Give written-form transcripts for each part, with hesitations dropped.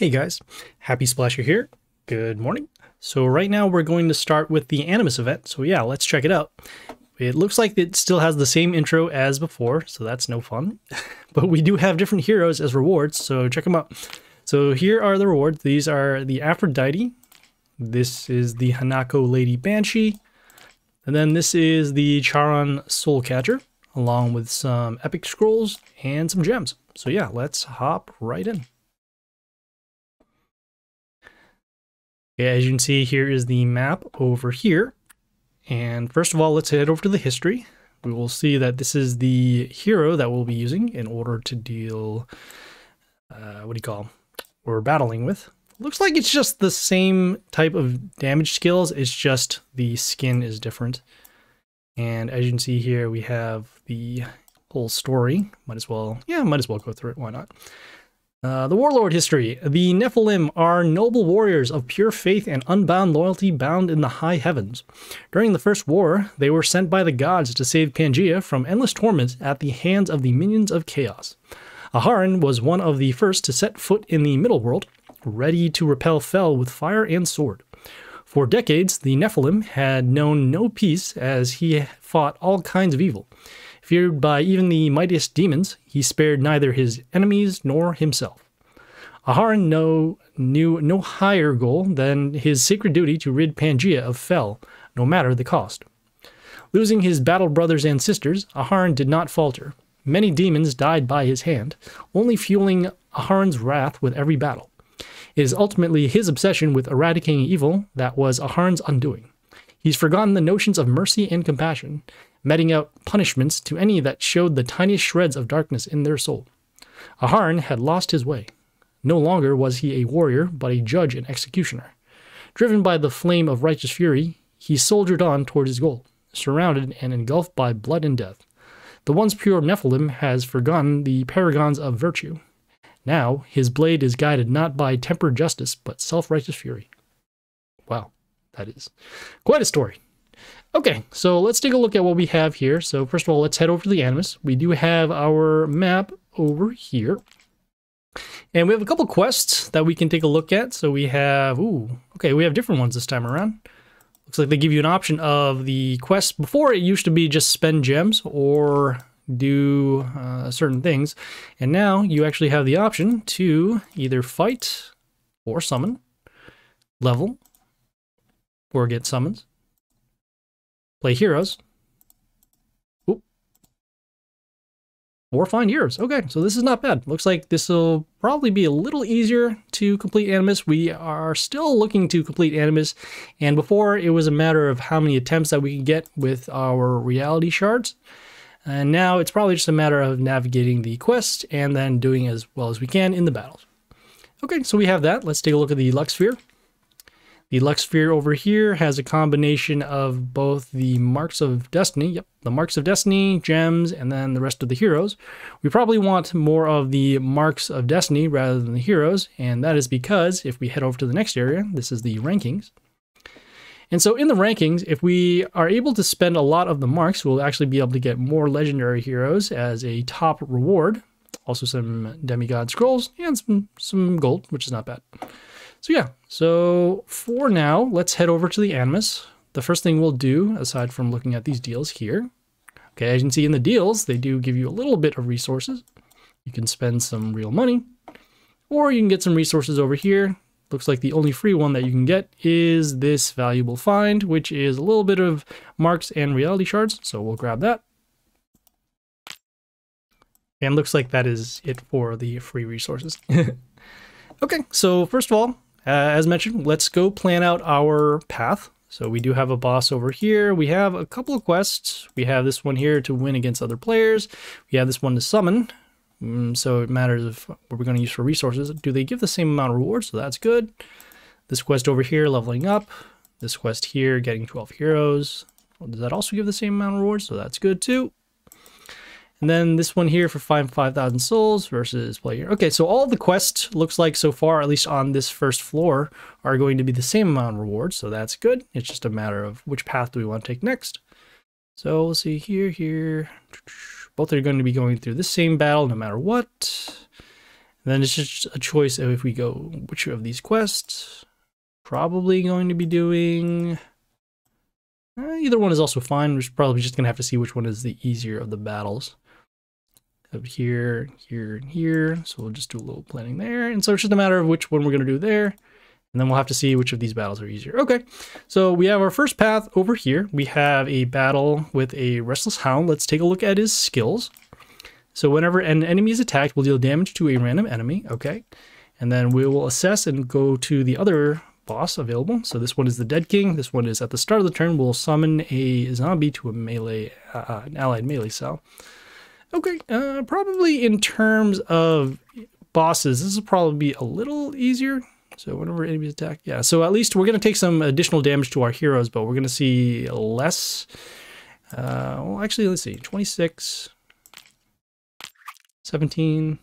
Hey guys, Happysplasher here. Good morning. So right now we're going to start with the Animus event. So yeah, let's check it out. It looks like it still has the same intro as before, so that's no fun. But we do have different heroes as rewards, so check them out. So here are the rewards. These are the Aphrodite. This is the Hanako Lady Banshee. And then this is the Charon Soulcatcher, along with some epic scrolls and some gems. So yeah, let's hop right in. Yeah, as you can see, here is the map over here. And first of all, let's head over to the history. We will see that this is the hero that we'll be using in order to deal, we're battling with. Looks like it's just the same type of damage skills, it's just the skin is different. And as you can see here, we have the whole story. Might as well go through it, why not? The Warlord History. The Nephilim are noble warriors of pure faith and unbound loyalty bound in the high heavens. During the First War, they were sent by the gods to save Pangea from endless torment at the hands of the minions of chaos. Aharon was one of the first to set foot in the middle world, ready to repel Fel with fire and sword. For decades, the Nephilim had known no peace as he fought all kinds of evil. Feared by even the mightiest demons, he spared neither his enemies nor himself. Aharon knew no higher goal than his sacred duty to rid Pangea of Fel, no matter the cost. Losing his battle brothers and sisters, Aharon did not falter. Many demons died by his hand, only fueling Aharon's wrath with every battle. It is ultimately his obsession with eradicating evil that was Aharon's undoing. He's forgotten the notions of mercy and compassion, meting out punishments to any that showed the tiniest shreds of darkness in their soul. Aharon had lost his way. No longer was he a warrior, but a judge and executioner. Driven by the flame of righteous fury, he soldiered on toward his goal, surrounded and engulfed by blood and death. The once pure Nephilim has forgotten the paragons of virtue. Now, his blade is guided not by tempered justice, but self-righteous fury. Wow, that is quite a story. Okay, so let's take a look at what we have here. So first of all, let's head over to the Animus. We do have our map over here. And we have a couple quests that we can take a look at. So we have, we have different ones this time around. Looks like they give you an option of the quests. Before, it used to be just spend gems or do certain things. And now you actually have the option to either fight or summon, level, or get summons. Play heroes. Or find heroes. Okay, so this is not bad. Looks like this will probably be a little easier to complete Animus. We are still looking to complete Animus, and before it was a matter of how many attempts that we could get with our reality shards. And now it's probably just a matter of navigating the quest and then doing as well as we can in the battles. Okay, so we have that. Let's take a look at the Luck Sphere. The Luck Sphere over here has a combination of both the Marks of Destiny, the Marks of Destiny, gems, and then the rest of the heroes. We probably want more of the Marks of Destiny rather than the heroes, and that is because if we head over to the next area, this is the rankings. And so in the rankings, if we are able to spend a lot of the marks, we'll actually be able to get more legendary heroes as a top reward. Also some demigod scrolls and some gold, which is not bad. So yeah, so for now, let's head over to the Animus. The first thing we'll do, aside from looking at these deals here, okay, as you can see in the deals, they do give you a little bit of resources. You can spend some real money, or you can get some resources over here. Looks like the only free one that you can get is this valuable find, which is a little bit of marks and reality shards, so we'll grab that. And looks like that is it for the free resources. Okay, so first of all, as mentioned, let's go plan out our path. So we do have a boss over here. We have a couple of quests. We have this one here to win against other players. We have this one to summon. So it matters of what we're going to use for resources. Do they give the same amount of rewards? So that's good. This quest over here, leveling up. This quest here, getting 12 heroes. Well, does that also give the same amount of rewards? So that's good too. And then this one here for 5,000 souls versus play here. Okay, so all the quests looks like so far, at least on this first floor, are going to be the same amount of rewards. So that's good. It's just a matter of which path do we want to take next. So we'll see here. Both are going to be going through the same battle no matter what. And then it's just a choice of if we go which of these quests. Probably going to be doing... either one is also fine. We're probably just going to have to see which one is the easier of the battles. Up here, here, and here. So we'll just do a little planning there. And so it's just a matter of which one we're going to do there. And then we'll have to see which of these battles are easier. Okay, so we have our first path over here. We have a battle with a Restless Hound. Let's take a look at his skills. So whenever an enemy is attacked, we'll deal damage to a random enemy. Okay, and then we will assess and go to the other boss available. So this one is the Dead King. This one is at the start of the turn. We'll summon a zombie to a melee, an allied melee cell. Okay, probably in terms of bosses, this will probably be a little easier. So whenever enemies attack, yeah. So at least we're going to take some additional damage to our heroes, but we're going to see less. Well, actually, let's see, 26, 17.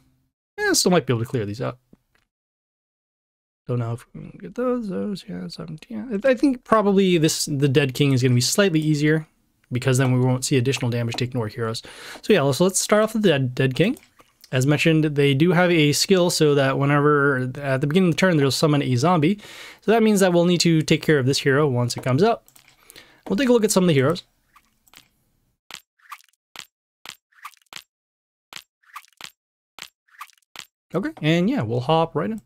Yeah, still might be able to clear these out. Don't know if we can get those, yeah, 17. Yeah. I think probably the Dead King is going to be slightly easier, because then we won't see additional damage taken to our heroes. So yeah, so let's start off with the Dead King. As mentioned, they do have a skill so that whenever, at the beginning of the turn, they'll summon a zombie. So that means that we'll need to take care of this hero once it comes up. We'll take a look at some of the heroes. Okay, and yeah, we'll hop right in.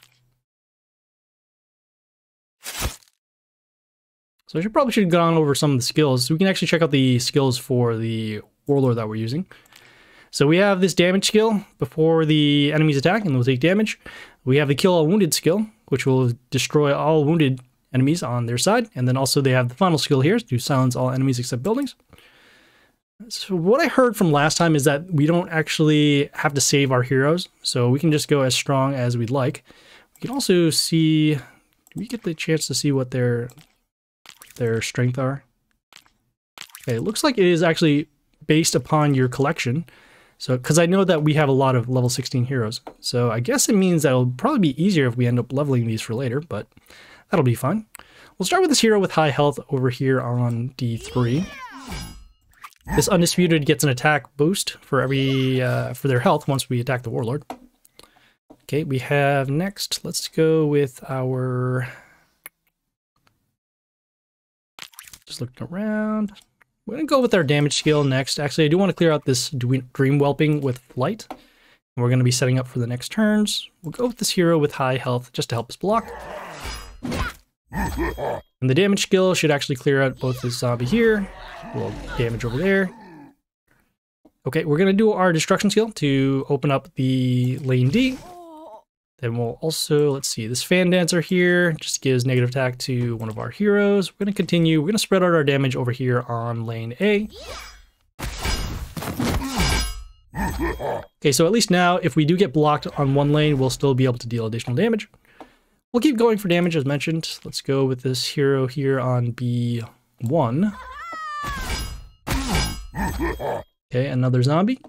So I probably should have gone over some of the skills. So we can actually check out the skills for the Warlord that we're using. So we have this damage skill before the enemies attack and they'll take damage. We have the kill all wounded skill, which will destroy all wounded enemies on their side. And then also they have the final skill here to silence all enemies except buildings. So what I heard from last time is that we don't actually have to save our heroes. So we can just go as strong as we'd like. We can also see, do we get the chance to see what their strength are? Okay, it looks like it is actually based upon your collection. So, because I know that we have a lot of level 16 heroes. So I guess it means that it'll probably be easier if we end up leveling these for later, but that'll be fine. We'll start with this hero with high health over here on D3. This Undisputed gets an attack boost for every for their health once we attack the Warlord. Okay, we have next, let's go with our... Just looking around. We're going to go with our damage skill next. Actually, I do want to clear out this Dream Whelping with Flight. We're going to be setting up for the next turns. We'll go with this hero with high health just to help us block. And the damage skill should actually clear out both this zombie here. We'll damage over there. Okay, we're going to do our destruction skill to open up the lane D. Then we'll also, let's see, this Fan Dancer here just gives negative attack to one of our heroes. We're going to continue. We're going to spread out our damage over here on lane A. Okay, so at least now, if we do get blocked on one lane, we'll still be able to deal additional damage. We'll keep going for damage as mentioned. Let's go with this hero here on B1. Okay, another zombie.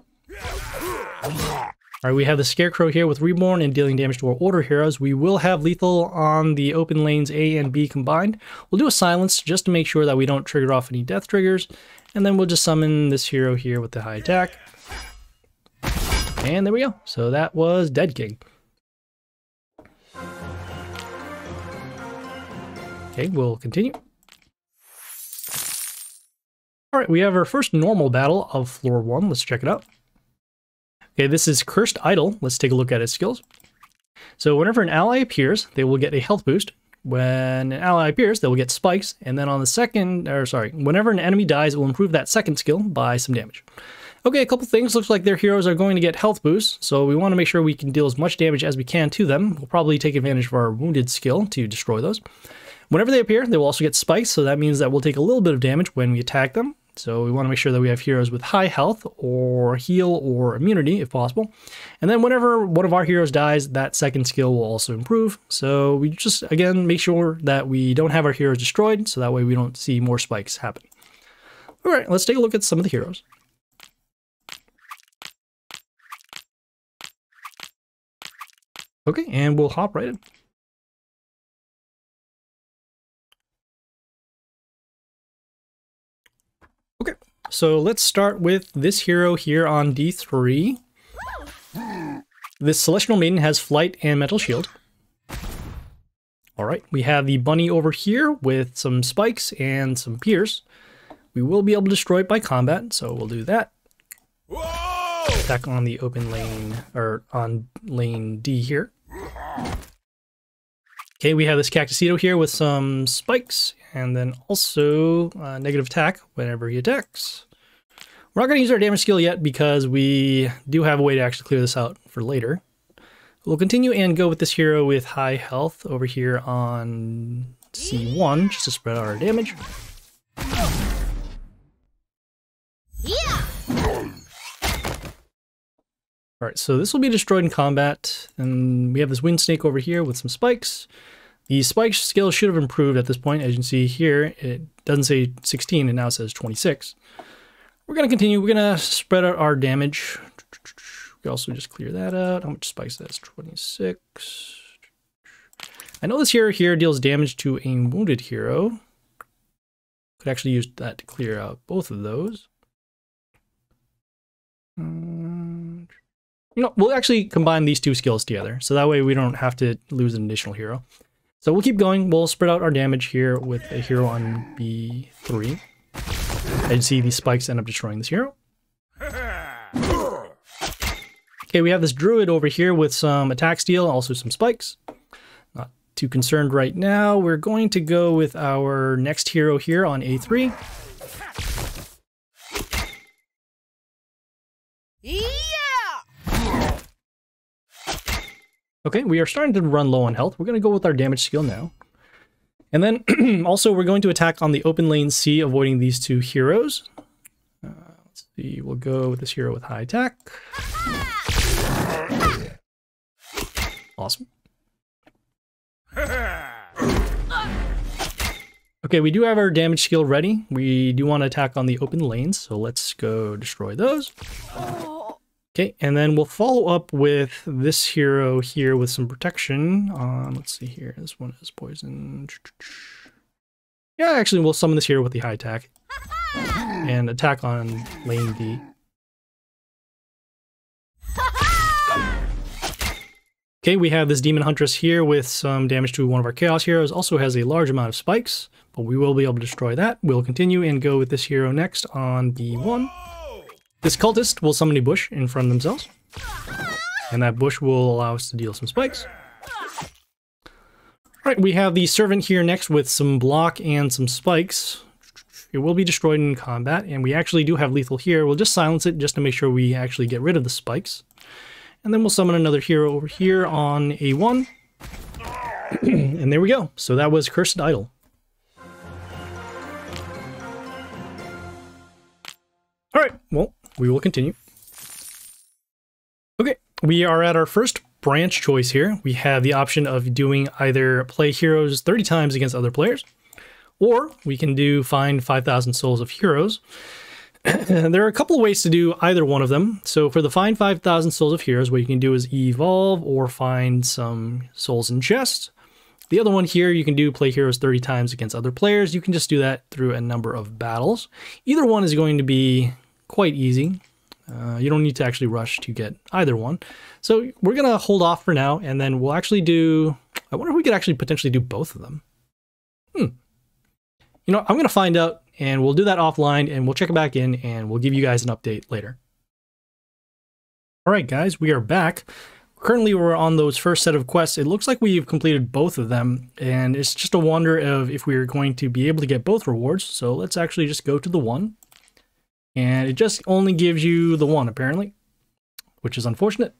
All right, we have the Scarecrow here with Reborn and dealing damage to our Order heroes. We will have lethal on the open lanes A and B combined. We'll do a silence just to make sure that we don't trigger off any death triggers. And then we'll just summon this hero here with the high attack. And there we go. So that was Dead King. Okay, we'll continue. All right, we have our first normal battle of floor 1. Let's check it out. Okay, this is Cursed Idol. Let's take a look at its skills. So whenever an ally appears, they will get a health boost. When an ally appears, they will get spikes. And then on the second, or sorry, whenever an enemy dies, it will improve that second skill by some damage. Okay, a couple things. Looks like their heroes are going to get health boosts. So we want to make sure we can deal as much damage as we can to them. We'll probably take advantage of our wounded skill to destroy those. Whenever they appear, they will also get spikes. So that means that we'll take a little bit of damage when we attack them. So we want to make sure that we have heroes with high health or heal or immunity if possible. And then whenever one of our heroes dies, that second skill will also improve. So we just, again, make sure that we don't have our heroes destroyed. So that way we don't see more spikes happen. All right, let's take a look at some of the heroes. Okay, and we'll hop right in. Okay, so let's start with this hero here on D3. This Celestial Maiden has Flight and Mental Shield. Alright, we have the bunny over here with some spikes and some pierce. We will be able to destroy it by combat, so we'll do that. Whoa! Attack on the open lane, or on lane D here. Okay, we have this Cactusito here with some spikes, and then also negative attack whenever he attacks. We're not going to use our damage skill yet because we do have a way to actually clear this out for later. We'll continue and go with this hero with high health over here on C1, just to spread out our damage. Alright, so this will be destroyed in combat, and we have this Wind Snake over here with some spikes. The spike skill should have improved at this point. As you can see here, it doesn't say 16, and now it says 26. We're going to continue. We're going to spread out our damage. We can also just clear that out. How much spikes that is? 26. I know this hero here deals damage to a wounded hero. Could actually use that to clear out both of those. You know, we'll actually combine these two skills together, so that way we don't have to lose an additional hero. So we'll keep going. We'll spread out our damage here with a hero on B3. As you can see, these spikes end up destroying this hero. Okay, we have this druid over here with some attack steal, also some spikes. Not too concerned right now. We're going to go with our next hero here on A3. Yeah! Okay, we are starting to run low on health. We're going to go with our damage skill now. And then also we're going to attack on the open lane C, avoiding these two heroes. Let's see, we'll go with this hero with high attack. Awesome. Okay, we do have our damage skill ready. We do want to attack on the open lanes, so let's go destroy those. Okay, and then we'll follow up with this hero here with some protection. Let's see here. This one is poison. Yeah, actually, we'll summon this hero with the high attack and attack on lane D. Okay, we have this Demon Huntress here with some damage to one of our Chaos heroes. Also has a large amount of spikes, but we will be able to destroy that. We'll continue and go with this hero next on B1. This cultist will summon a bush in front of themselves, and that bush will allow us to deal some spikes. Alright, we have the servant here next with some block and some spikes. It will be destroyed in combat, and we actually do have lethal here. We'll just silence it just to make sure we actually get rid of the spikes. And then we'll summon another hero over here on A1. And there we go. So that was Cursed Idol. Alright, well, we will continue. Okay, we are at our first branch choice here. We have the option of doing either play heroes 30 times against other players, or we can do find 5,000 souls of heroes. There are a couple of ways to do either one of them. So for the find 5,000 souls of heroes, what you can do is evolve or find some souls in chests. The other one here, you can do play heroes 30 times against other players. You can just do that through a number of battles. Either one is going to be quite easy. You don't need to actually rush to get either one. So we're going to hold off for now, and then we'll actually do... I wonder if we could actually potentially do both of them. You know, I'm going to find out, and we'll do that offline, and we'll check it back in, and we'll give you guys an update later. Alright guys, we are back. Currently we're on those first set of quests. It looks like we've completed both of them, and it's just a wonder of if we're going to be able to get both rewards. So let's actually just go to the one. And it just only gives you the one, apparently, which is unfortunate.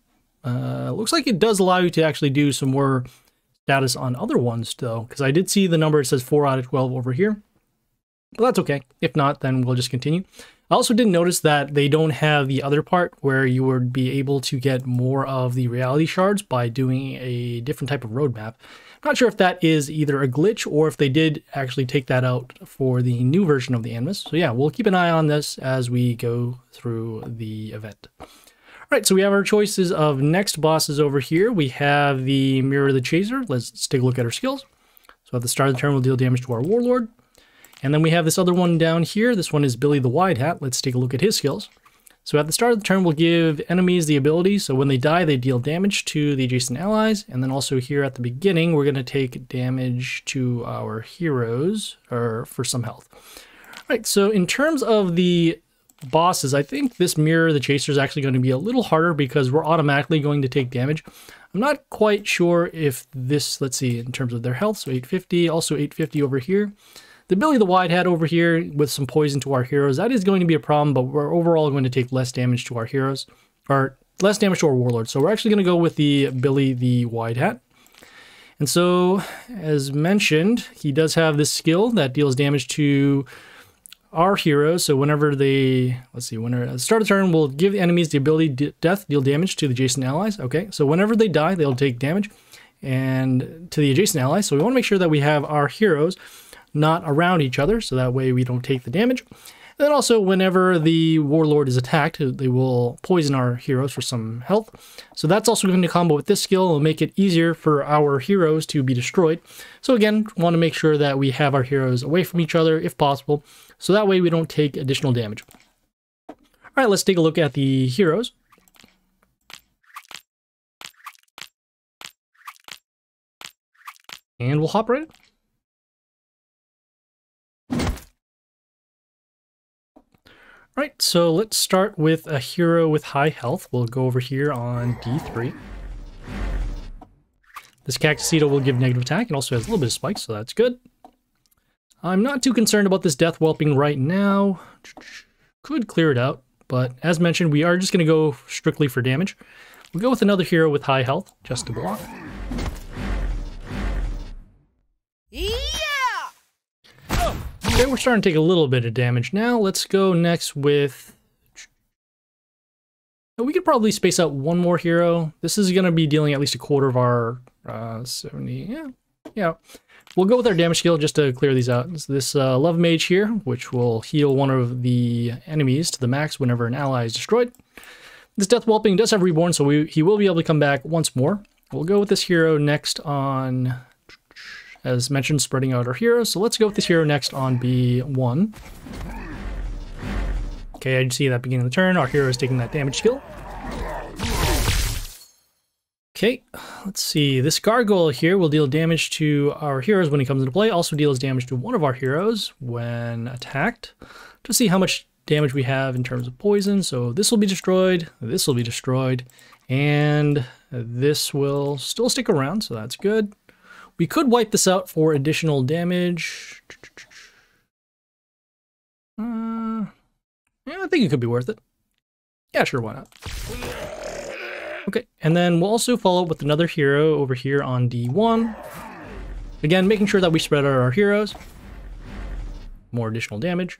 Looks like it does allow you to actually do some more status on other ones, though, because I did see the number. It says 4 out of 12 over here. But that's okay. If not, then we'll just continue. I also did notice that they don't have the other part where you would be able to get more of the reality shards by doing a different type of roadmap. I'm not sure if that is either a glitch or if they did actually take that out for the new version of the Animus. So yeah, we'll keep an eye on this as we go through the event. All right, so we have our choices of next bosses over here. We have the Mirror of the Chaser. Let's take a look at our skills. So at the start of the turn, we'll deal damage to our Warlord. And then we have this other one down here. This one is Billy the Wide Hat. Let's take a look at his skills. So at the start of the turn, we'll give enemies the ability, so when they die, they deal damage to the adjacent allies, and then also here at the beginning, we're going to take damage to our heroes, or for some health. All right, so in terms of the bosses, I think this Mirror the Chaser is actually going to be a little harder because we're automatically going to take damage. I'm not quite sure if this, let's see, in terms of their health, so 850, also 850 over here. The Billy the Wide Hat over here with some poison to our heroes, that is going to be a problem, but we're overall going to take less damage to our heroes, or less damage to our Warlord. So we're actually going to go with the Billy the Wide Hat. And so, as mentioned, he does have this skill that deals damage to our heroes. So whenever they, let's see, whenever at the start of the turn, we'll give the enemies the ability death, deal damage to the adjacent allies. Okay, so whenever they die, they'll take damage and to the adjacent allies. So we want to make sure that we have our heroes not around each other, so that way we don't take the damage. And then also, whenever the Warlord is attacked, they will poison our heroes for some health. So that's also going to combo with this skill. It'll make it easier for our heroes to be destroyed. So again, want to make sure that we have our heroes away from each other if possible, so that way we don't take additional damage. All right, let's take a look at the heroes. And we'll hop right in. Right, so let's start with a hero with high health. We'll go over here on D3. This Cactusito will give negative attack. It also has a little bit of spikes, so that's good. I'm not too concerned about this Death Whelping right now. Could clear it out, but as mentioned, we are just going to go strictly for damage. We'll go with another hero with high health, just to block. Okay, we're starting to take a little bit of damage now. Let's go next with... We could probably space out one more hero. This is going to be dealing at least a quarter of our 70... Yeah. We'll go with our damage skill just to clear these out. It's this Love Mage here, which will heal one of the enemies to the max whenever an ally is destroyed. This Death Whelping does have Reborn, so he will be able to come back once more. We'll go with this hero next on... As mentioned, spreading out our heroes. So let's go with this hero next on B1. Okay, I see that beginning of the turn. Our hero is taking that damage skill. Okay, let's see. This Gargoyle here will deal damage to our heroes when he comes into play. Also deals damage to one of our heroes when attacked. To see how much damage we have in terms of poison. So this will be destroyed. This will be destroyed. And this will still stick around, so that's good. We could wipe this out for additional damage. Yeah, I think it could be worth it. Yeah, sure, why not? Okay, and then we'll also follow up with another hero over here on D1. Again, making sure that we spread out our heroes. More additional damage.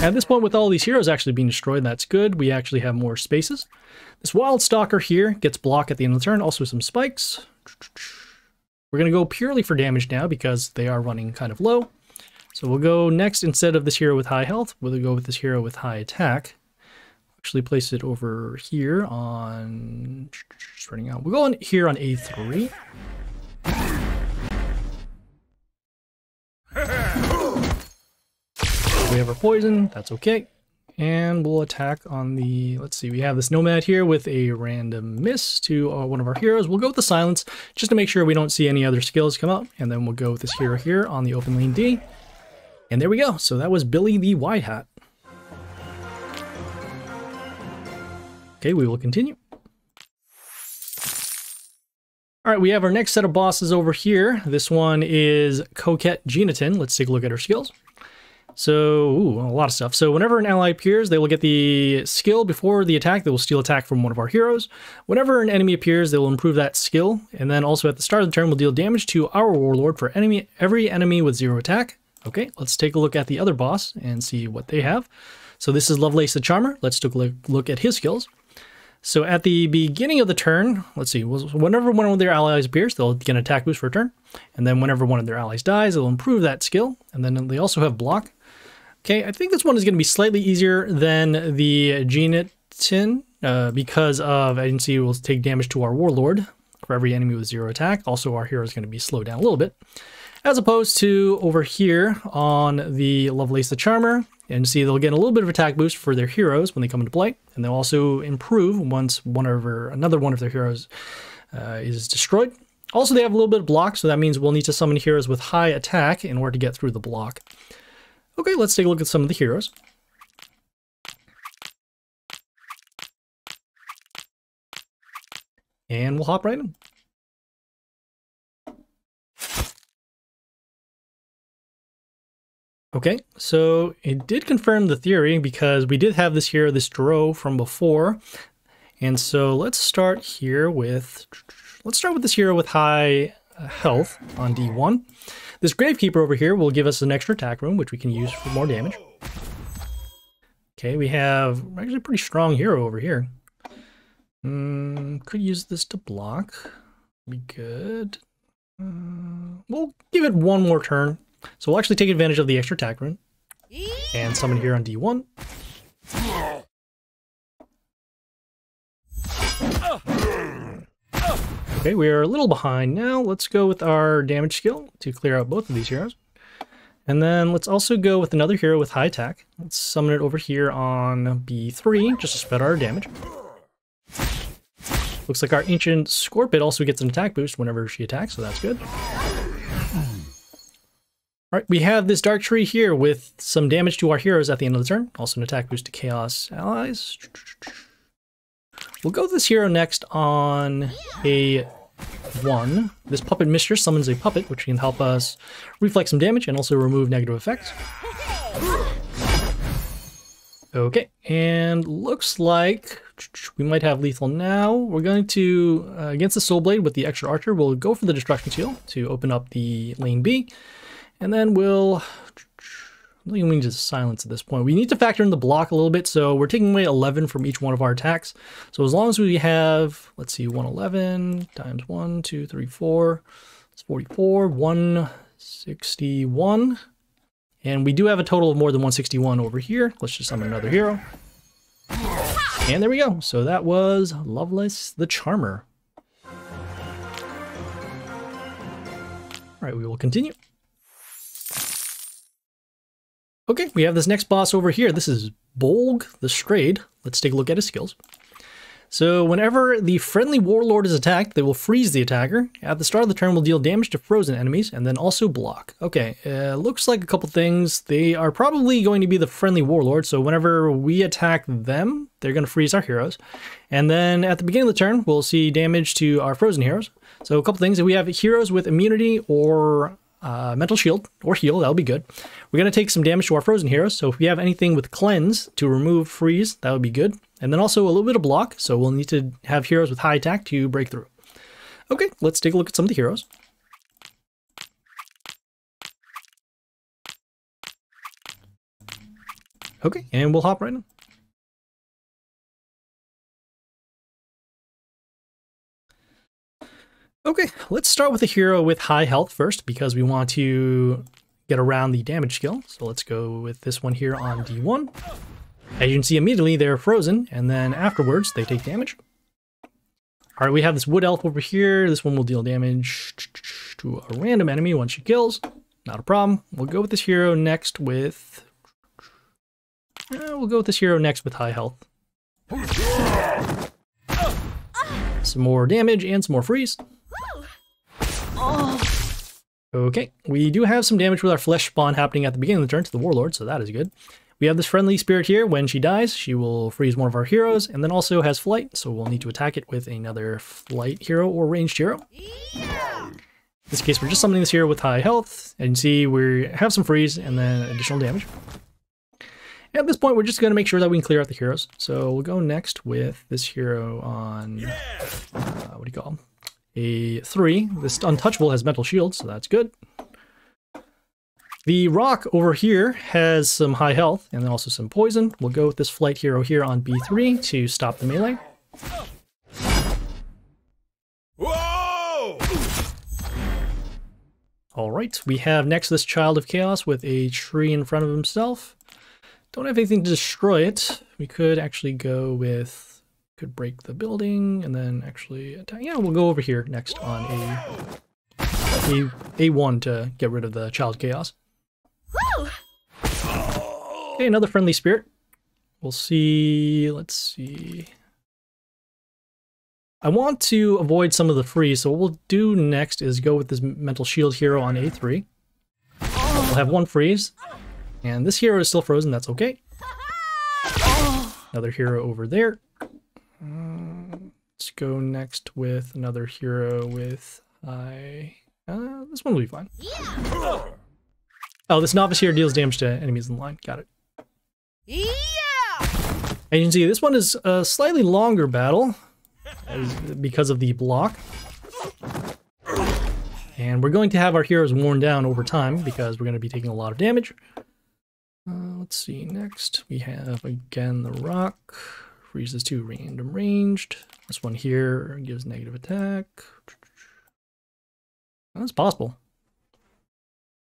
At this point, with all these heroes actually being destroyed, that's good. We actually have more spaces. This Wild Stalker here gets block at the end of the turn, also some spikes. We're going to go purely for damage now because they are running kind of low. So we'll go next, instead of this hero with high health, we'll go with this hero with high attack. Actually place it over here on... Spreading out. We'll go on here on A3. We have our poison, that's okay. And we'll attack on the, let's see, we have this Nomad here with a random miss to one of our heroes. We'll go with the Silence, just to make sure we don't see any other skills come up. And then we'll go with this hero here on the open lane D. And there we go. So that was Billy the Wide Hat. Okay, we will continue. All right, we have our next set of bosses over here. This one is Coquette Genatin. Let's take a look at her skills. So, a lot of stuff. So whenever an ally appears, they will get the skill before the attack. They will steal attack from one of our heroes. Whenever an enemy appears, they will improve that skill. And then also at the start of the turn, we'll deal damage to our Warlord for every enemy with 0 attack. Okay, let's take a look at the other boss and see what they have. So this is Lovelace the Charmer. Let's take a look at his skills. So at the beginning of the turn, let's see, whenever one of their allies appears, they'll get an attack boost for a turn. And then whenever one of their allies dies, they'll improve that skill. And then they also have block. Okay, I think this one is going to be slightly easier than the Genatin because of, I didn't see, we'll take damage to our Warlord for every enemy with 0 attack. Also, our hero is going to be slowed down a little bit. as opposed to over here on the Lovelace the Charmer. And see, they'll get a little bit of attack boost for their heroes when they come into play, and they'll also improve once another one of their heroes is destroyed. Also, they have a little bit of block, so that means we'll need to summon heroes with high attack in order to get through the block. Okay, let's take a look at some of the heroes. And we'll hop right in. Okay, so it did confirm the theory because we did have this hero, this Dro from before. And so let's start here with, this hero with high health on D1. This Gravekeeper over here will give us an extra attack room, which we can use for more damage. Okay, we have actually a pretty strong hero over here. Could use this to block. Be good. We'll give it one more turn. So we'll actually take advantage of the extra attack rune and summon here on D1. Okay, we are a little behind now. Let's go with our damage skill to clear out both of these heroes. And then let's also go with another hero with high attack. Let's summon it over here on B3 just to spread our damage. Looks like our Ancient Scorpid also gets an attack boost whenever she attacks, so that's good. Alright, we have this Dark Tree here with some damage to our heroes at the end of the turn. Also an attack boost to Chaos allies. We'll go with this hero next on a 1. This Puppet Mistress summons a puppet, which can help us reflect some damage and also remove negative effects. Okay, and looks like we might have lethal now. We're going to, against the Soul Blade with the extra archer, we'll go for the Destruction Seal to open up the lane B. And then we'll, we need to silence at this point. We need to factor in the block a little bit, so we're taking away 11 from each one of our attacks. So as long as we have, let's see, 111 times 1, 2, 3, 4, it's 44, 161. And we do have a total of more than 161 over here. Let's just summon another hero. And there we go. So that was Lovelace the Charmer. All right, we will continue. Okay, we have this next boss over here. This is Bolg the Strayed. Let's take a look at his skills. So whenever the friendly Warlord is attacked, they will freeze the attacker. At the start of the turn, will deal damage to frozen enemies and then also block. Okay, looks like a couple things. They are probably going to be the friendly Warlord, so whenever we attack them, they're going to freeze our heroes. And then at the beginning of the turn, we'll see damage to our frozen heroes. So a couple things. If we have heroes with immunity or mental shield or heal, that'll be good. We're going to take some damage to our frozen heroes, so if we have anything with cleanse to remove freeze, that would be good. And then also a little bit of block, so we'll need to have heroes with high attack to break through. Okay, let's take a look at some of the heroes. Okay, and we'll hop right in. Okay, let's start with a hero with high health first because we want to get around the damage skill. So let's go with this one here on D1. As you can see, immediately they're frozen, and then afterwards they take damage. All right, we have this Wood Elf over here. This one will deal damage to a random enemy once she kills. Not a problem. We'll go with this hero next with... high health. Some more damage and some more freeze. Okay, we do have some damage with our flesh spawn happening at the beginning of the turn to the Warlord, so that is good. We have this friendly spirit here. When she dies, she will freeze one of our heroes, and then also has flight, so we'll need to attack it with another flight hero or ranged hero. In this case, we're just summoning this hero with high health, and you can see we have some freeze and then additional damage. At this point, we're just going to make sure that we can clear out the heroes. So we'll go next with this hero on, what do you call him? A 3. This Untouchable has mental shield, so that's good. The Rock over here has some high health and then also some poison. We'll go with this flight hero here on B3 to stop the melee. Whoa! All right, we have next this Child of Chaos with a tree in front of himself. Don't have anything to destroy it. We could actually go with, could break the building and then actually attack. Yeah, we'll go over here next on a A1 to get rid of the Child Chaos. Okay, another friendly spirit. We'll see, let's see. I want to avoid some of the freeze, so what we'll do next is go with this Mental Shield hero on A3. We'll have one freeze, and this hero is still frozen, that's okay. Another hero over there. Let's go next with another hero with this one will be fine. Oh, this novice here deals damage to enemies in the line. Got it. And you can see this one is a slightly longer battle because of the block. And we're going to have our heroes worn down over time because we're going to be taking a lot of damage. Let's see, next we have again the rock. Freezes to random ranged. This one here gives negative attack. That's possible.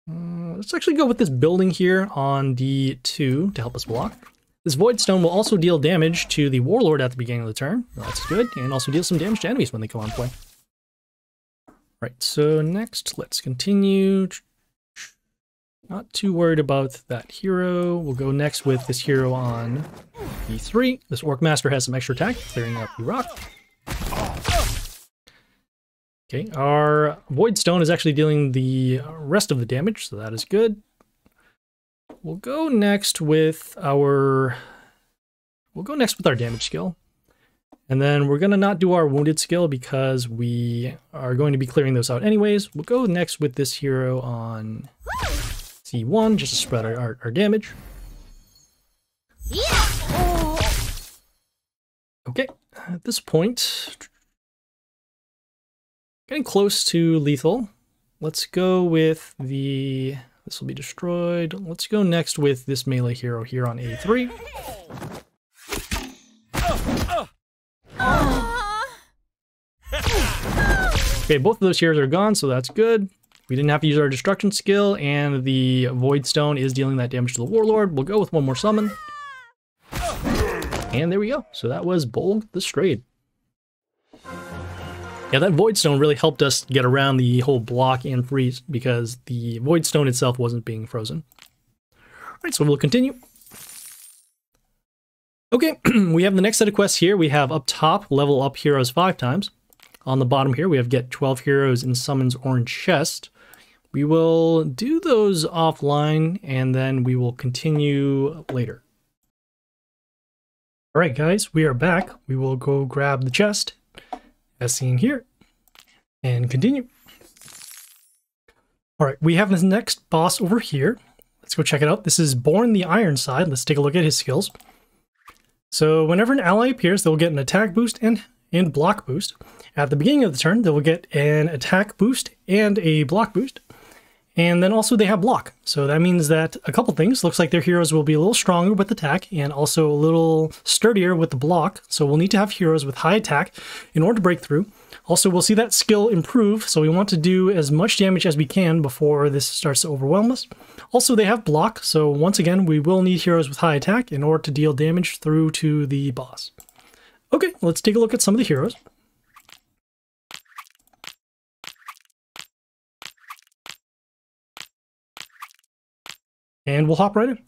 Let's actually go with this building here on D2 to help us block. This Void Stone will also deal damage to the Warlord at the beginning of the turn. That's good. And also deal some damage to enemies when they come on play. Right, so next, let's continue. Not too worried about that hero. We'll go next with this hero on E3. This Orc Master has some extra attack, clearing up the rock. Okay, our Void Stone is actually dealing the rest of the damage, so that is good. We'll go next with our damage skill. And then we're gonna not do our wounded skill because we are going to be clearing those out anyways. We'll go next with this hero on C1 just to spread our damage. Okay, at this point, getting close to lethal. Let's go with the... This will be destroyed. Let's go next with this melee hero here on A3. Okay, both of those heroes are gone, so that's good. We didn't have to use our destruction skill, and the Void Stone is dealing that damage to the Warlord. We'll go with one more summon. And there we go. So that was Bolg the Strayed. Yeah, that Void Stone really helped us get around the whole block and freeze because the Void Stone itself wasn't being frozen. Alright, so we'll continue. Okay, we have the next set of quests here. We have up top, level up heroes 5 times. On the bottom here, we have get 12 heroes in Summon's Orange Chest. We will do those offline, and then we will continue later. Alright guys, we are back. We will go grab the chest, as seen here, and continue. Alright, we have this next boss over here. Let's go check it out. This is Bourne the Ironside. Let's take a look at his skills. So whenever an ally appears, they'll get an attack boost and block boost. At the beginning of the turn, they will get an attack boost and a block boost. And then also they have block. So that means that a couple things. Looks like their heroes will be a little stronger with attack and also a little sturdier with the block. So we'll need to have heroes with high attack in order to break through. Also, we'll see that skill improve. So we want to do as much damage as we can before this starts to overwhelm us. Also, they have block. So once again, we will need heroes with high attack in order to deal damage through to the boss. Okay, let's take a look at some of the heroes. And we'll hop right in.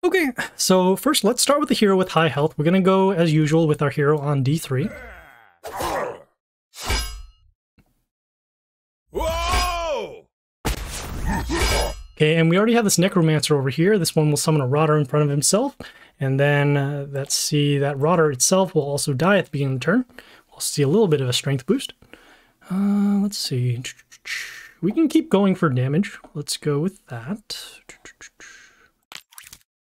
Okay, so first let's start with the hero with high health. We're going to go as usual with our hero on D3. Whoa! Okay, and we already have this Necromancer over here. This one will summon a Rotter in front of himself. And then let's see, that Rotter itself will also die at the beginning of the turn. We'll see a little bit of a strength boost. Let's see. We can keep going for damage. Let's go with that.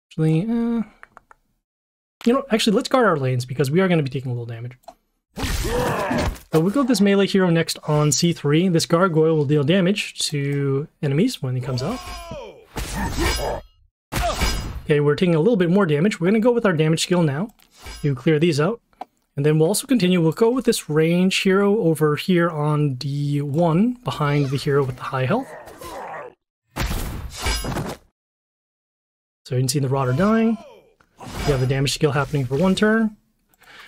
Actually, actually, let's guard our lanes because we are going to be taking a little damage. So we'll go with this melee hero next on C3. This gargoyle will deal damage to enemies when he comes out. Okay, we're taking a little bit more damage. We're going to go with our damage skill now to clear these out. And then we'll also continue. We'll go with this range hero over here on D1 behind the hero with the high health. So you can see the Rotter dying. We have the damage skill happening for one turn.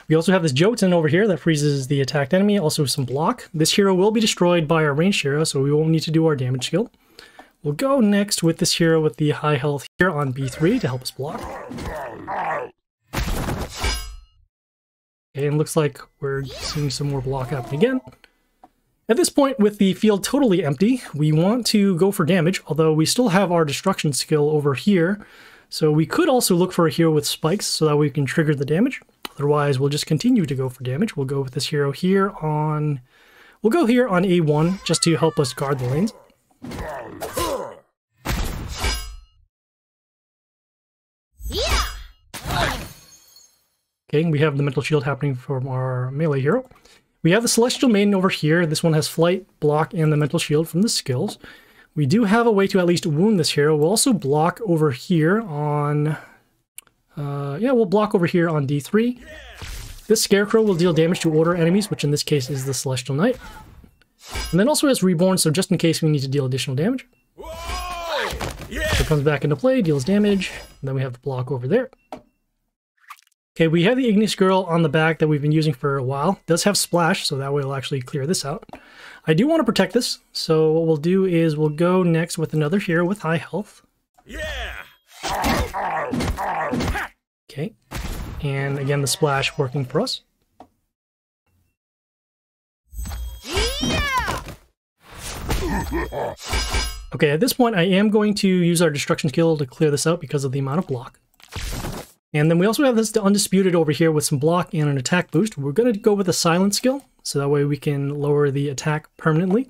We also have this Jotun over here that freezes the attacked enemy, also some block. This hero will be destroyed by our ranged hero, so we won't need to do our damage skill. We'll go next with this hero with the high health here on B3 to help us block. Okay, and looks like we're seeing some more block happen again. At this point, with the field totally empty, we want to go for damage, although we still have our destruction skill over here. So we could also look for a hero with spikes so that we can trigger the damage. Otherwise, we'll just continue to go for damage. We'll go with this hero here on... We'll go here on A1 just to help us guard the lanes. Okay, we have the mental shield happening from our melee hero. We have the Celestial Maiden over here. This one has flight, block, and the mental shield from the skills. We do have a way to at least wound this hero. We'll also block over here on... we'll block over here on D3. This Scarecrow will deal damage to order enemies, which in this case is the Celestial Knight. And then also has Reborn, so just in case we need to deal additional damage. So it comes back into play, deals damage, and then we have the block over there. Okay, we have the Ignis Girl on the back that we've been using for a while. It does have Splash, so that way we'll actually clear this out. I do want to protect this, so what we'll do is we'll go next with another hero with high health. Yeah. Okay, and again the Splash working for us. Yeah. Okay, at this point I am going to use our destruction skill to clear this out because of the amount of block. And then we also have this Undisputed over here with some block and an attack boost. We're going to go with a silent skill, so that way we can lower the attack permanently.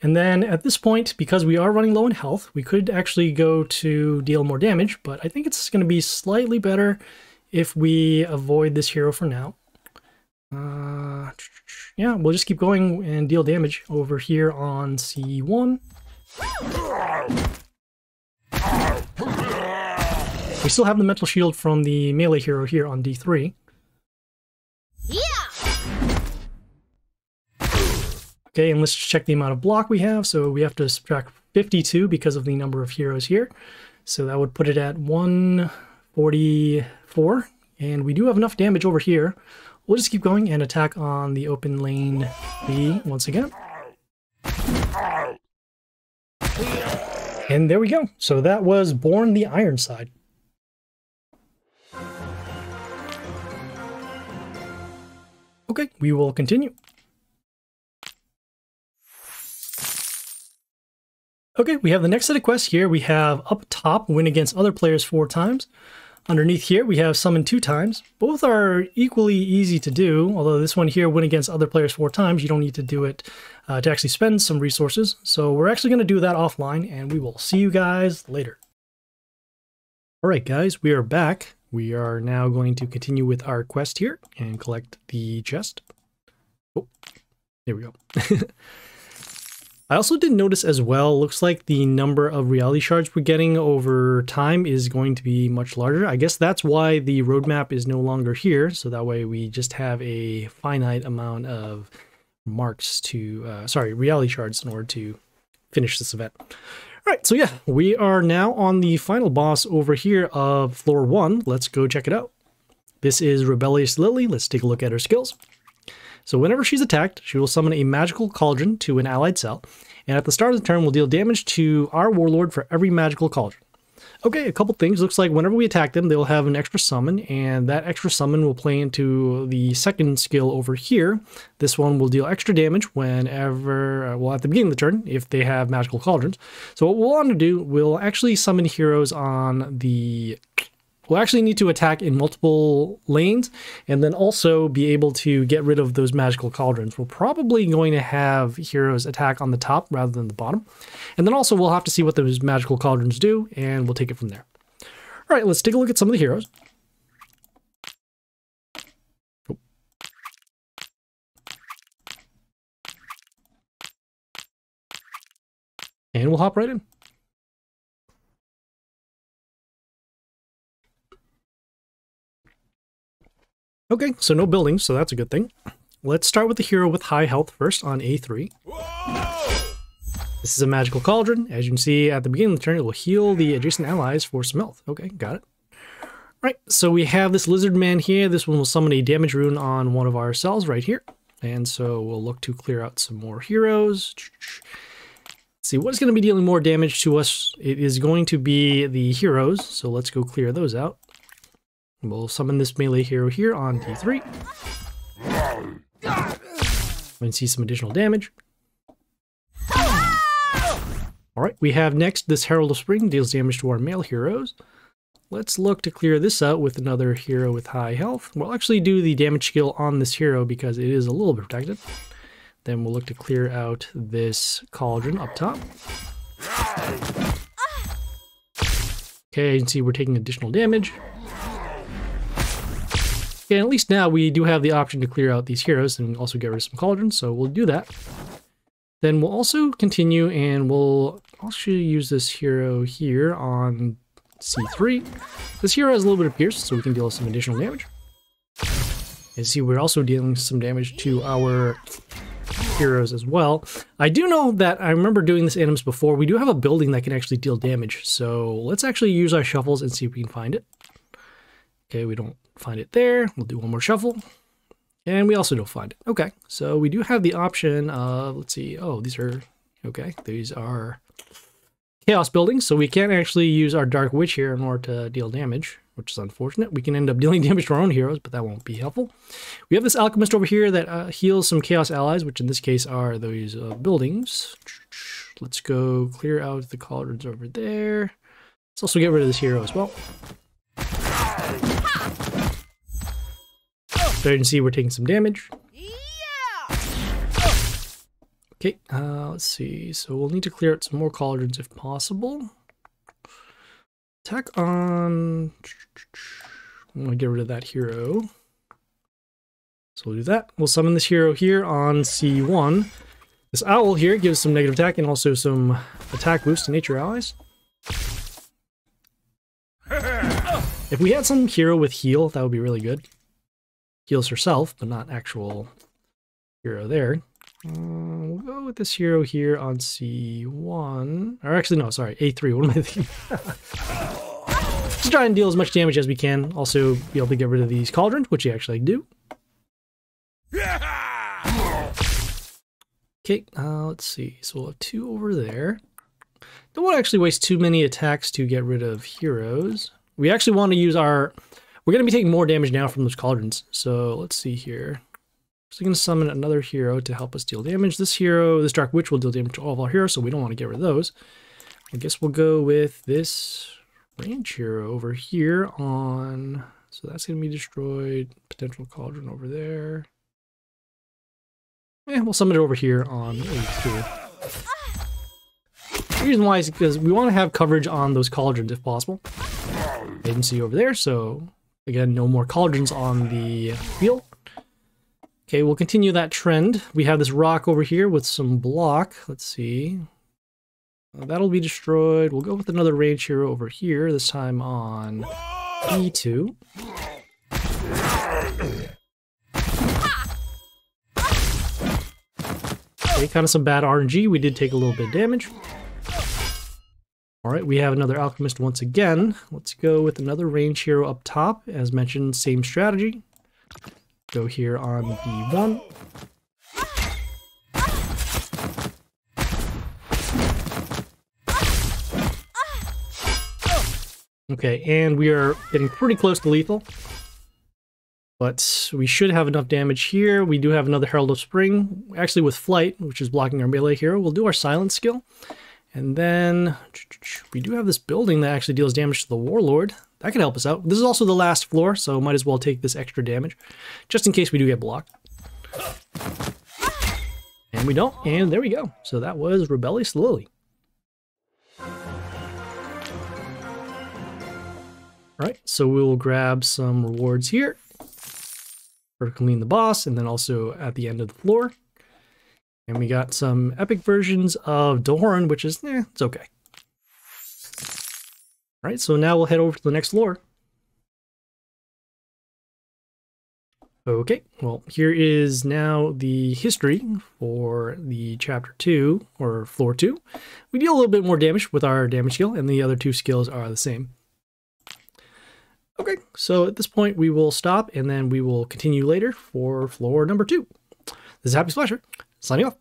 And then at this point, because we are running low in health, we could actually go to deal more damage, but I think it's going to be slightly better if we avoid this hero for now. Yeah, we'll just keep going and deal damage over here on C1. We still have the mental shield from the melee hero here on D3. Yeah. Okay, and let's check the amount of block we have. So we have to subtract 52 because of the number of heroes here. So that would put it at 144. And we do have enough damage over here. We'll just keep going and attack on the open lane B once again. And there we go. So that was Bourne the Ironside. Okay, we will continue. Okay, we have the next set of quests here. We have up top, win against other players 4 times. Underneath here, we have summon 2 times. Both are equally easy to do, although this one here, win against other players 4 times, you don't need to do it to actually spend some resources. So we're actually going to do that offline, and we will see you guys later. Alright guys, we are back. We are now going to continue with our quest here and collect the chest. Oh, there we go. I also did notice as well, looks like the number of reality shards we're getting over time is going to be much larger. I guess that's why the roadmap is no longer here, so that way we just have a finite amount of marks to, reality shards in order to finish this event. Alright, so yeah, we are now on the final boss over here of floor 1. Let's go check it out. This is Rebellious Lilly. Let's take a look at her skills. So whenever she's attacked, she will summon a magical cauldron to an allied cell, and at the start of the turn will deal damage to our warlord for every magical cauldron. Okay, a couple things. Looks like whenever we attack them, they'll have an extra summon, and that extra summon will play into the second skill over here. This one will deal extra damage whenever, well, at the beginning of the turn, if they have magical cauldrons. So what we'll want to do, we'll actually summon heroes on the... We'll actually need to attack in multiple lanes, and then also be able to get rid of those magical cauldrons. We're probably going to have heroes attack on the top rather than the bottom. And then also we'll have to see what those magical cauldrons do, and we'll take it from there. All right, let's take a look at some of the heroes. Oh. And we'll hop right in. Okay, so no buildings, so that's a good thing. Let's start with the hero with high health first on A3. Whoa! This is a magical cauldron. As you can see at the beginning of the turn, it will heal the adjacent allies for some health. Okay, got it. Right, so we have this lizard man here. This one will summon a damage rune on one of our cells right here. And so we'll look to clear out some more heroes. Let's see, what's going to be dealing more damage to us? It is going to be the heroes, so let's go clear those out. We'll summon this melee hero here on D3. And see some additional damage. Alright, we have next this Herald of Spring, deals damage to our male heroes. Let's look to clear this out with another hero with high health. We'll actually do the damage skill on this hero because it is a little bit protected. Then we'll look to clear out this cauldron up top. Okay, you can see we're taking additional damage. Okay, at least now we do have the option to clear out these heroes and also get rid of some cauldrons, so we'll do that. Then we'll also continue and we'll also use this hero here on C3. This hero has a little bit of pierce, so we can deal some additional damage. And see, we're also dealing some damage to our heroes as well. I do know that I remember doing this Animus before. We do have a building that can actually deal damage, so let's actually use our shuffles and see if we can find it. Okay, we don't find it there. We'll do one more shuffle. And we also don't find it. Okay, so we do have the option of, let's see, oh, these are, okay, these are chaos buildings, so we can't actually use our Dark Witch here in order to deal damage, which is unfortunate. We can end up dealing damage to our own heroes, but that won't be helpful. We have this Alchemist over here that heals some chaos allies, which in this case are those buildings. Let's go clear out the cauldrons over there. Let's also get rid of this hero as well. So you can see we're taking some damage. Okay, let's see. So we'll need to clear out some more cauldrons if possible. Attack on... I'm going to get rid of that hero. So we'll do that. We'll summon this hero here on C1. This owl here gives some negative attack and also some attack boost to nature allies. If we had some hero with heal, that would be really good. Heals herself, but not actual hero there. We'll go with this hero here on C1. Or actually, no, sorry, A3. What am I thinking? Just try and deal as much damage as we can. Also, be able to get rid of these cauldrons, which you actually do. Okay, let's see. So we'll have two over there. Don't want to actually waste too many attacks to get rid of heroes. We actually want to use our... We're going to be taking more damage now from those cauldrons. So let's see here. So we're going to summon another hero to help us deal damage. This hero, this Dark Witch, will deal damage to all of our heroes, so we don't want to get rid of those. I guess we'll go with this range hero over here on... So that's going to be destroyed. Potential cauldron over there. Yeah, we'll summon it over here on A2. The reason why is because we want to have coverage on those cauldrons if possible. Agency over there, so again, no more cauldrons on the field. Okay, we'll continue that trend. We have this rock over here with some block. Let's see. That'll be destroyed. We'll go with another range hero over here, this time on E2. Okay, kind of some bad RNG. We did take a little bit of damage. Alright, we have another Alchemist once again. Let's go with another range hero up top. As mentioned, same strategy. Go here on B1. Okay, and we are getting pretty close to lethal. But we should have enough damage here. We do have another Herald of Spring, actually with Flight, which is blocking our melee hero. We'll do our Silence skill. And then we do have this building that actually deals damage to the Warlord. That can help us out. This is also the last floor, so might as well take this extra damage, just in case we do get blocked. And we don't, and there we go. So that was Rebellious Lilly. Alright, so we'll grab some rewards here for cleaning the boss, and then also at the end of the floor. And we got some epic versions of Doran, which is, it's okay. All right, so now we'll head over to the next floor. Okay, well, here is now the history for the chapter 2, or floor 2. We deal a little bit more damage with our damage skill, and the other two skills are the same. Okay, so at this point we will stop and then we will continue later for floor number 2. This is Happysplasher, signing off.